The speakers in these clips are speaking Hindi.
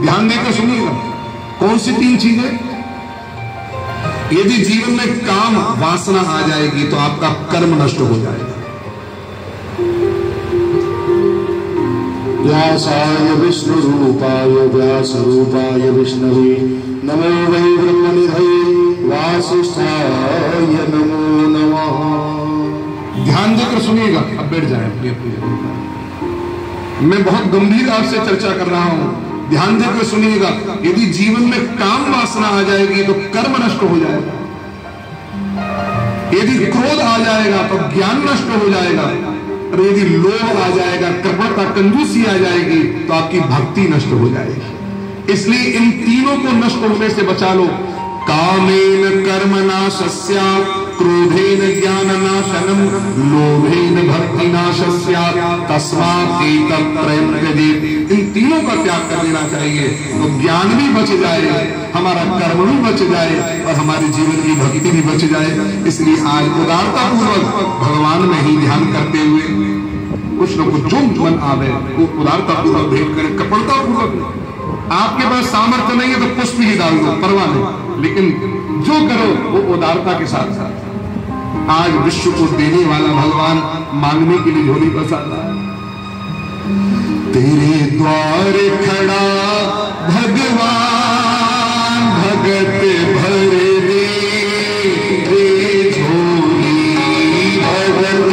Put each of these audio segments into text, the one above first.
ध्यान देकर सुनिएगा। कौन सी 3 चीजें? यदि जीवन में काम वासना आ जाएगी तो आपका कर्म नष्ट हो जाएगा। व्यासाय विष्णु रूपाय व्यास रूपाय विष्णवे नमो वै ब्रह्मनिधये वासिष्ठाय नमो नमः। ध्यान देकर सुनिएगा। अब बैठ जाए अपनी अपनी। मैं बहुत गंभीर आपसे चर्चा कर रहा हूं, ध्यान देकर सुनिएगा। यदि जीवन में काम वासना आ जाएगी तो कर्म नष्ट हो जाएगा। यदि क्रोध आ जाएगा तो ज्ञान नष्ट हो जाएगा। और यदि लोभ आ जाएगा, कृपणता, कंजूसी आ जाएगी तो आपकी भक्ति नष्ट हो जाएगी। इसलिए इन तीनों को नष्ट होने से बचा लो। कामेन कर्मनाशस्य, क्रोधेन ज्ञाननाशनम, लोभेन भक्तिनाशस्य, तस्मात् एतत्त्रयं त्यजेत्। इन तीनों का त्याग कर देना चाहिए तो ज्ञान भी बच जाए, हमारा कर्म भी बच जाए और हमारे जीवन की भक्ति भी बच जाए। इसलिए आज उदारता पूर्वक भगवान में ही ध्यान करते हुए कुछ न कुछ जो मन आवे वो उदारता पूर्वक भेंट करें, कपड़ता पूर्वक। आपके पास सामर्थ्य नहीं है तो पुष्प ही डाल दो, परवाह नहीं, लेकिन जो करो वो उदारता के साथ साथ। आज विश्व को देने वाला भगवान मांगने के लिए झोली बसाता है। तेरे द्वार खड़ा भगवान, भगत भर दे रे झोली, भगत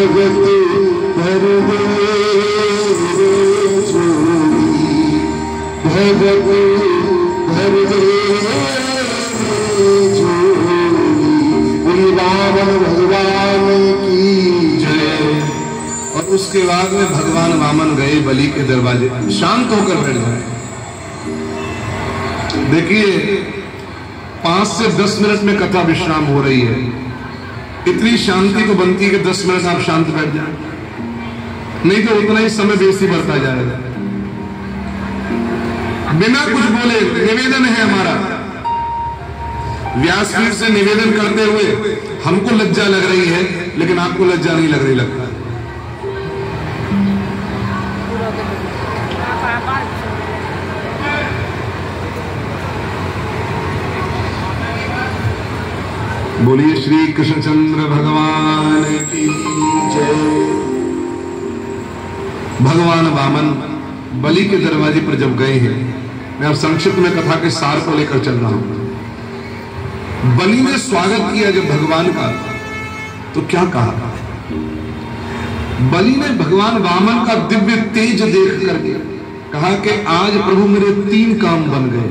भगत भर दे झोली, भगत भर दे झोली। रावण भगवान की जय। और उसके बाद में भगवान वामन गए बलि के दरवाजे, शांत होकर बैठ जाए। देखिए 5 से 10 मिनट में कथा विश्राम हो रही है। इतनी शांति तो बनती है कि 10 मिनट आप शांत बैठ जाए, नहीं तो उतना ही समय बेसी बढ़ता जाएगा। बिना कुछ बोले निवेदन है हमारा, व्यासपीठ से निवेदन करते हुए हमको लज्जा लग रही है, लेकिन आपको लज्जा नहीं लग रही लगता। बोलिए श्री कृष्णचंद्र भगवान की जय। भगवान वामन बलि के दरवाजे पर जब गए हैं, मैं अब संक्षिप्त में कथा के सार को लेकर चल रहा हूं। बलि ने स्वागत किया जब भगवान का, तो क्या कहा? बलि ने भगवान वामन का दिव्य तेज देख करके कहा कि आज प्रभु मेरे 3 काम बन गए।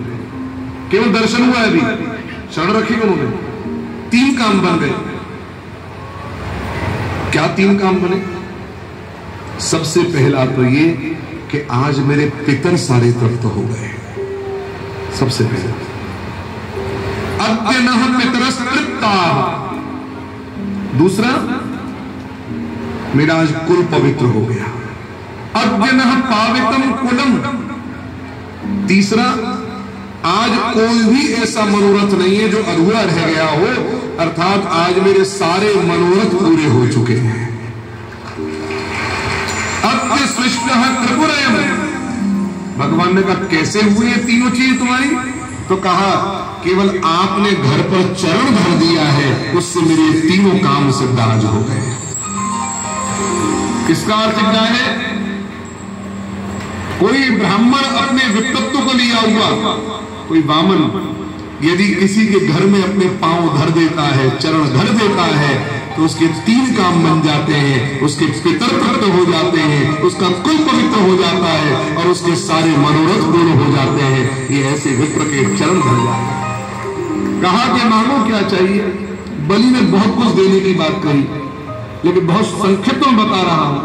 केवल दर्शन हुआ है, अभी शरण रखी उन्होंने, 3 काम बन गए। क्या 3 काम बने? सबसे पहला तो ये कि आज मेरे पितर सारे तृप्त हो गए। सबसे पहला अद्य पितरस तृप्ता। दूसरा, मेरा आज कुल पवित्र हो गया। अद्य पावित्रम कुलम। तीसरा, आज कोई भी ऐसा मनोरथ नहीं है जो अधूरा रह गया हो, अर्थात आज मेरे सारे मनोरथ पूरे हो चुके हैं। अद्य सृष्ट त्रिपुरयम्। भगवान ने कहा कैसे हुई ये तीनों चीज तुम्हारी? तो कहा केवल आपने घर पर चरण धर दिया है, उससे मेरे तीनों काम सिद्ध आज हो गए। किसका अर्थ क्या है? कोई ब्राह्मण अपने विपत्तों को लिया हुआ, कोई वामन यदि किसी के घर में अपने पांव धर देता है, चरण धर देता है, तो उसके 3 काम बन जाते हैं। उसके पितर तृप्त हो जाते हैं, उसका कुल पवित्र हो जाता है, और उसके सारे मनोरथ पूर्ण हो जाते हैं। ये ऐसे विप्र के चरण धर जाते हैं। कहा कि मांगो क्या चाहिए? बलि ने बहुत कुछ देने की बात कही, लेकिन बहुत संक्षिप्त में बता रहा हूं।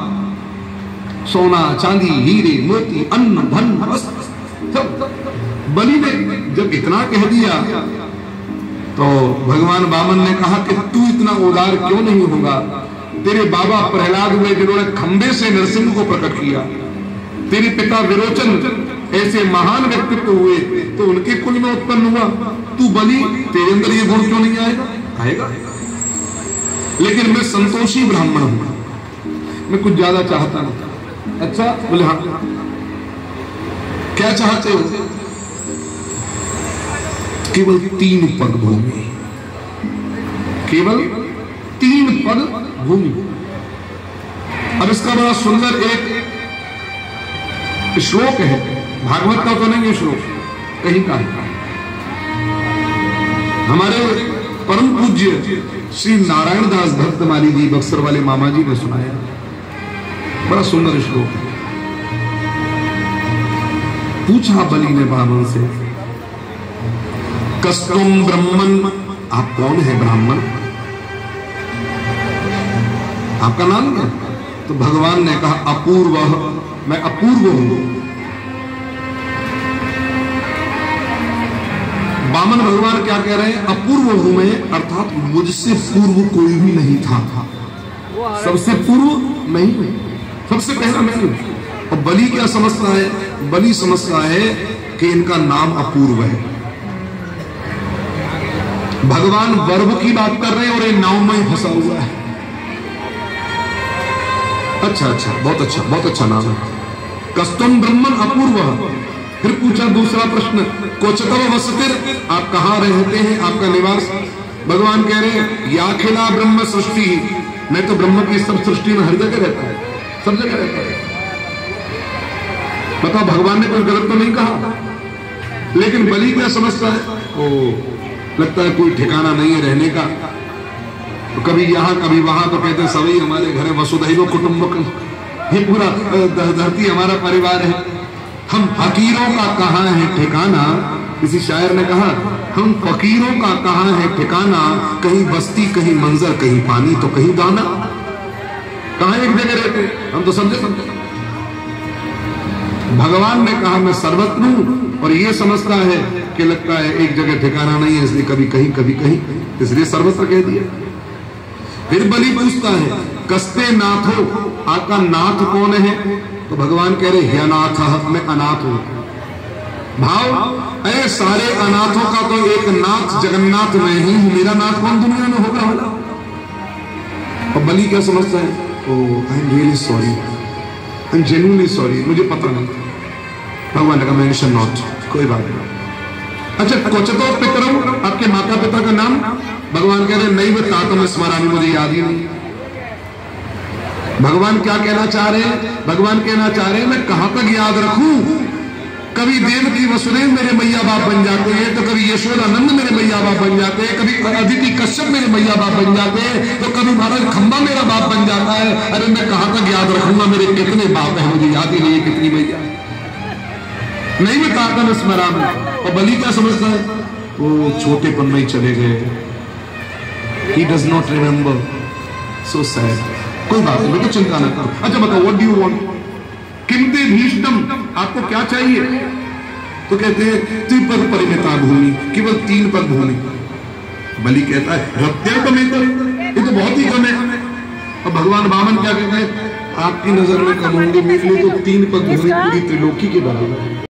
सोना, चांदी, हीरे, मोती, अन्न, धन, वस्त्र सब। बलि ने जब इतना कह दिया, तो भगवान वामन ने कहा कि तू इतना उदार क्यों नहीं होगा? तेरे बाबा प्रहलाद हुए जिन्होंने खंबे से नरसिंह को प्रकट किया, तेरे पिता विरोचन ऐसे महान व्यक्तित्व हुए, तो उनके कुल में उत्पन्न हुआ। तू बलि, तेरे अंदर ये गुण क्यों नहीं आएगा? आएगा। लेकिन मैं संतोषी ब्राह्मण हूं, मैं कुछ ज्यादा चाहता नहीं। अच्छा, बोले हाँ, क्या चाहते हो? केवल 3 पग भूमि, केवल 3 पग भूमि। अब इसका बड़ा सुंदर एक श्लोक है, भागवत का तो नहीं है श्लोक, कहीं का है। हमारे परम पूज्य श्री नारायण दास भक्तमाली जी, बक्सर वाले मामा जी ने सुनाया, बड़ा सुंदर श्लोक है। पूछा बलि ने वामन से, कस्तुम ब्रह्मन, आप कौन है ब्राह्मण? आपका नाम क्या? तो भगवान ने कहा अपूर्व, मैं अपूर्व हूं। वामन भगवान क्या कह रहे हैं? अपूर्व हूं मैं, अर्थात मुझसे पूर्व कोई भी नहीं था। सबसे पूर्व मैं ही, सबसे पहला मैं हूं। और बलि क्या समझता है? बलि समझता है कि इनका नाम अपूर्व है। भगवान वर्ब की बात कर रहे हैं और ये नाम में ही फंसा हुआ है। अच्छा अच्छा, बहुत अच्छा, बहुत अच्छा नाम है। कस्तुम ब्रह्मन अपूर्व। फिर पूछा दूसरा प्रश्न, क्वचितव वसतिर, आप कहां रहते हैं, आपका निवास? भगवान कह रहे हैं याखिला ब्रह्म सृष्टि, मैं तो ब्रह्म की सब सृष्टि में हर जगह रहता है, सब जगह रहता है। बताओ, भगवान ने कोई गलत तो नहीं कहा। लेकिन बलि क्या समझता है? ओ, लगता है कोई ठिकाना नहीं है रहने का, तो कभी यहाँ कभी वहां, तो कहते सभी हमारे घर वसुधैव कुटुंबकम, ये पूरा धरती हमारा परिवार है। हम फकीरों का कहाँ है ठिकाना, किसी शायर ने कहा हम फकीरों का कहाँ है ठिकाना, कहीं बस्ती कहीं मंजर कहीं पानी तो कहीं दाना, कहाँ एक जगह रहते, हम तो समझे। भगवान ने कहा मैं सर्वत्र हूं, और ये समझता है कि लगता है एक जगह ठिकाना नहीं है, इसलिए कभी कहीं कभी कहीं, इसलिए सर्वत्र कह दिया। फिर बलि पूछता है कस्ते नाथ हो, आपका नाथ कौन है? तो भगवान कह रहे हे अनाथ, मैं अनाथ हूं। भाव अरे सारे अनाथों का तो एक नाथ जगन्नाथ में ही हूं, मेरा नाथ कौन दुनिया में होगा होला? और बलि क्या समझता है? Oh I am really sorry, I am genuinely sorry, मुझे पता नहीं था। भगवान ने कहा मेंशन नॉट, कोई बात नहीं। अच्छा क्वचितो पितरौ, आपके माता पिता का नाम? भगवान कह रहे नहीं बता तो मैं स्मरामी, मुझे याद ही नहीं। भगवान क्या कहना चाह रहे हैं? भगवान कहना चाह रहे हैं मैं कहां तक याद रखूं? कभी देवकी वसुदेव मेरे मैया बाप बन जाते हैं, तो कभी यशोदानंद मेरे मैया बाप बन जाते हैं, कभी अदिति कश्यप मेरे मैया बाप बन जाते हैं, तो कभी महाराज खंबा मेरा बाप बन जाता है। अरे मैं कहां तक याद रखूंगा? मेरे कितने बाप है मुझे याद ही नहीं है, कितनी मैया नहीं बताता मैं स्मरा में। और बलि क्या समझता है? वो छोटेपन में ही चले गए, he does not remember, so sad। कोई बात नहीं बेटा, चिंता न करो। अच्छा बताओ व्हाट डू यू वांट, किमते भीष्टम, आपको क्या चाहिए? तो कहते हैं त्रिपद परिमिता भूमि, केवल 3 पद भूमि। बलि कहता है रत्यल्पमेत, ये तो बहुत ही कम है। और भगवान वामन क्या कहते हैं? आपकी नजर में कम होंगे, मेरे लिए तो 3 पद भूमि पूरी त्रिलोकी के बराबर है।